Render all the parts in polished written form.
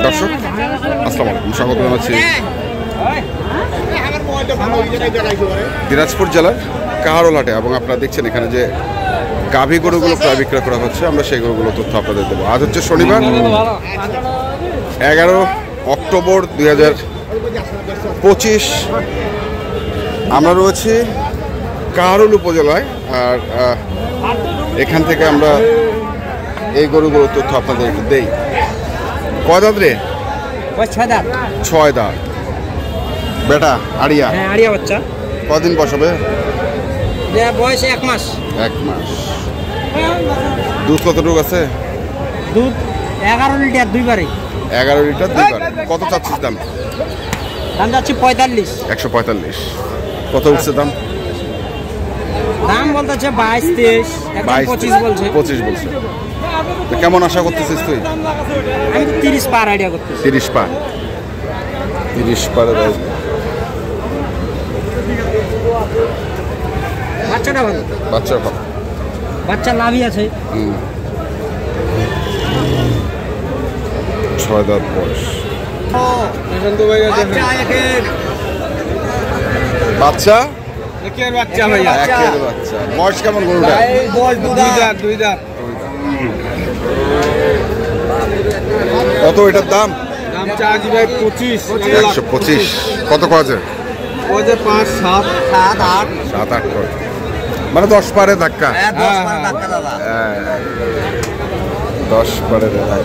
দর্শক আসসালামু আলাইকুম, স্বাগত জানাচ্ছি দিনাজপুর জেলার কাহারোলহাটে। এবং আপনারা দেখছেন এখানে যে গাভী গরুগুলো ক্রয় বিক্রয় করা হচ্ছে, আমরা সেই গরুগুলো তথ্য আপনাদের দেবো। আজ হচ্ছে শনিবার 11 অক্টোবর 2025। আমরা রয়েছি কাহারোল উপজেলায়, আর এখান থেকে আমরা এই গরুগুলোর তথ্য আপনাদের দেই। কয় দাঁত রে? 6 দাঁত। বেটা আড়িয়া? হ্যাঁ, আড়িয়া বাচ্চা। কদিন বসাবে? বয়স 1 মাস। 1 মাস। দুধ কতটুকু আছে? দুধ 11 লিটার দুইবারে। 11 লিটার দুইবারে। কত চাচ্ছিস দাম? দাম যাচ্ছে 45। 145। কত উঠছে দাম? দাম বলতেছে 22-23, 25 বলছে। 25 বলছে। তো কেমন আশা করতেছিস তুই? আমি তো 30 পার আইডিয়া করতেছি। 30 পার। 30 পার। বাচ্চাটা ভালো। বাচ্চা ভালো। বাচ্চা লাভই আছে। 6 দাঁত বয়স। বাচ্চা? একের বাচ্চা ভাইয়া। একের বাচ্চা। বয়স কেমন গরুটা? বয়স 2 দাঁত। কত এটার দাম? দাম চার্জি ভাই 25। 125। কত কয়েছে? ওই যে 5, 7, 8। 7-8 করে, মানে 10 পারে ধাক্কা। 10 পার ধাক্কা দাদা। 10 পারে ধাক্কা।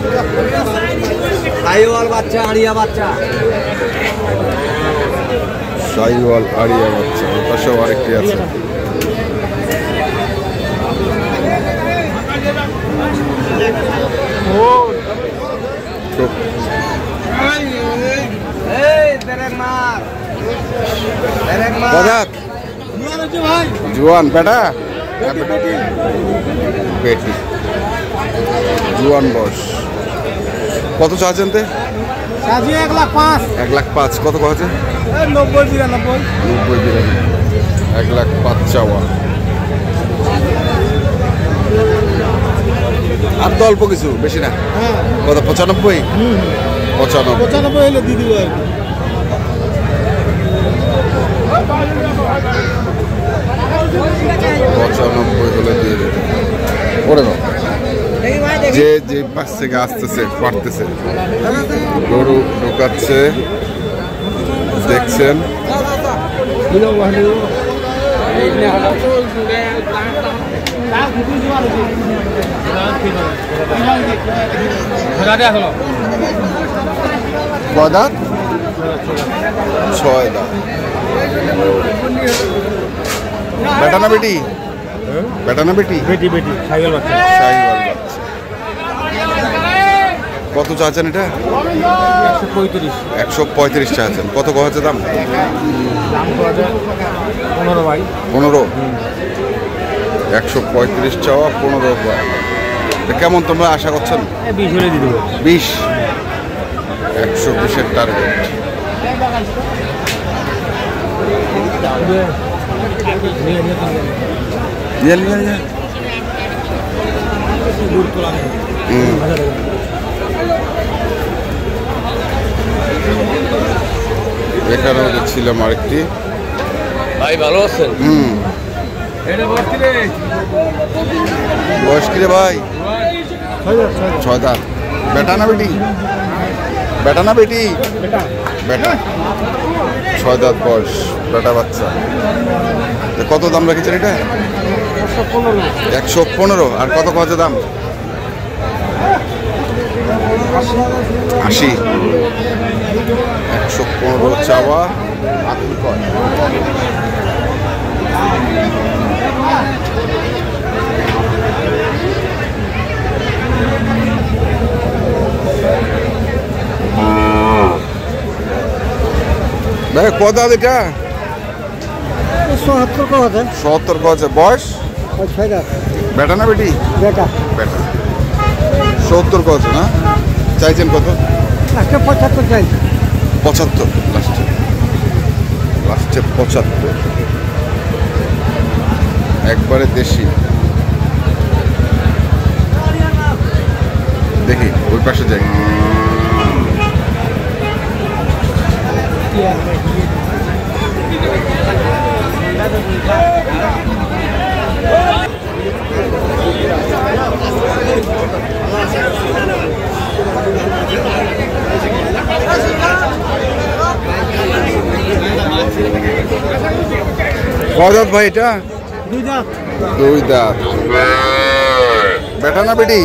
সাইওয়াল বাচ্চা, আড়িয়া বাচ্চা। সাইওয়াল আড়িয়া বাচ্চা। পাশেও আরেকটি আছে। জুয়ান বেটা? বেটি। জুয়ান বয়স। কত চাচ্ছেন? 1,05,000। 1,05,000। কত আছে? 90-92। 1,05,000 চাওয়া। আর তো অল্প কিছু, বেশি না। কত? 95? 95 হলে দিয়ে দিব। 95 হলে দিয়ে দেবে। ওরে বাবা, যে যে পাশ থেকে আসতেছে পারতেছে, গরু ঢোকাচ্ছে, দেখছেন। কয় দাঁত? 6 দাঁত। বেটা না বেটি? বেটা না বেটি? বেটি বেটি। সাইওয়াল বাচ্চা। সাইওয়াল বাচ্চা। কত চাচ্ছেন এটা? 135। 135 চাচ্ছেন। কত হচ্ছে দাম? দাম কত? 15 ভাই। 15। 135 চাওয়া, 15 ভাই। কেমন তোমরা আশা করছেন? 20 হলে দিয়ে দেবো। 20। 120-এর টার্গেট। এখানেও দেখছিলাম আরেকটি ভাই। ভালো আছেন? বয়স কি রে ভাই? 6 দাঁত। বেটা না বেটি? বেটা না বেটি? বেটা। 6 দাঁত বয়স, বেটা বাচ্চা। কত দাম রেখেছেন এটা? 115। আর কত কছে দাম? 80। 115 চাওয়া। আকুল কয়? ভাই কত দাঁত এটা? 70 কছে। বয়স? 6 দাঁত। বেটা না বেটি? বেটা। বেটা। 70 কছে না? চাইছেন কত? 75 চাই। 75 লাস্টে। লাস্টে 75। একবারে দেশি। দেখি ওই পাশে যাই। কয় দাঁত ভাই এটা? দুই দাঁত। বেটা না বেটি?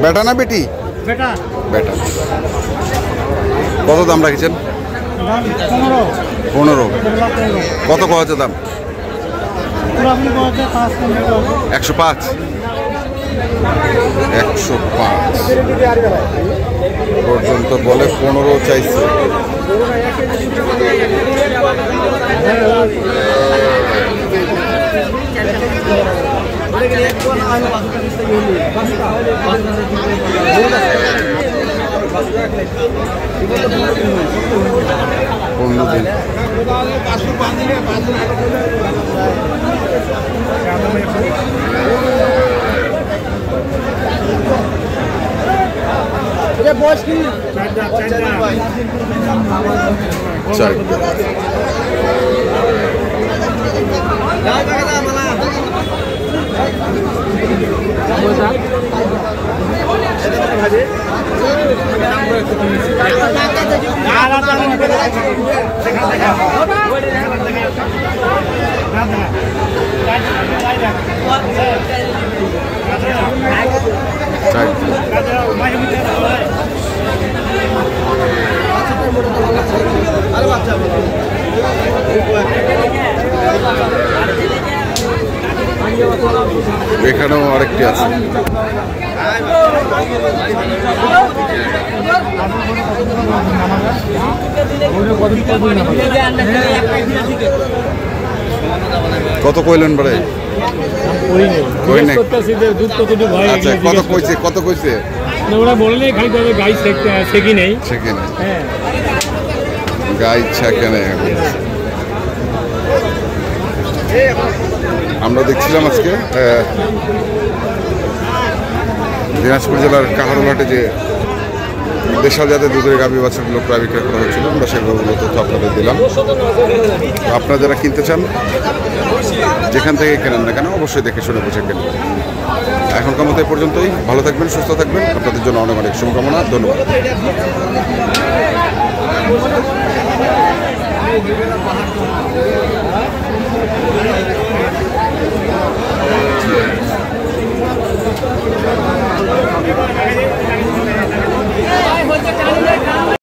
বেটা না বেটি? বেটা। কত দাম রাখছেন? 15। কত কয়েছে দাম? 105। 105 পর্যন্ত বলে, 15 চাইছে। এখানেও আরেকটি আছে। কত কইলেন বারে? আচ্ছা, কত কইছে? ওরা বললে খালি তবে গাই শেখি নেই। গাই ছেঁকে নেই। আমরা দেখছিলাম আজকে দিনাজপুর জেলার কাহারোলহাটে যে দেশাল জাতের দুধের গাভী বাছুরগুলো প্রায় বিক্রয় করা হচ্ছিল, আমরা সেগুলো তথ্য আপনাদের দিলাম। আপনারা যারা কিনতে চান, যেখান থেকে কেনেন না কেন, অবশ্যই দেখে শুনে বুঝে কেনেন। এখনকার মতো এই পর্যন্তই। ভালো থাকবেন, সুস্থ থাকবেন। আপনাদের জন্য অনেক অনেক শুভকামনা। ধন্যবাদ।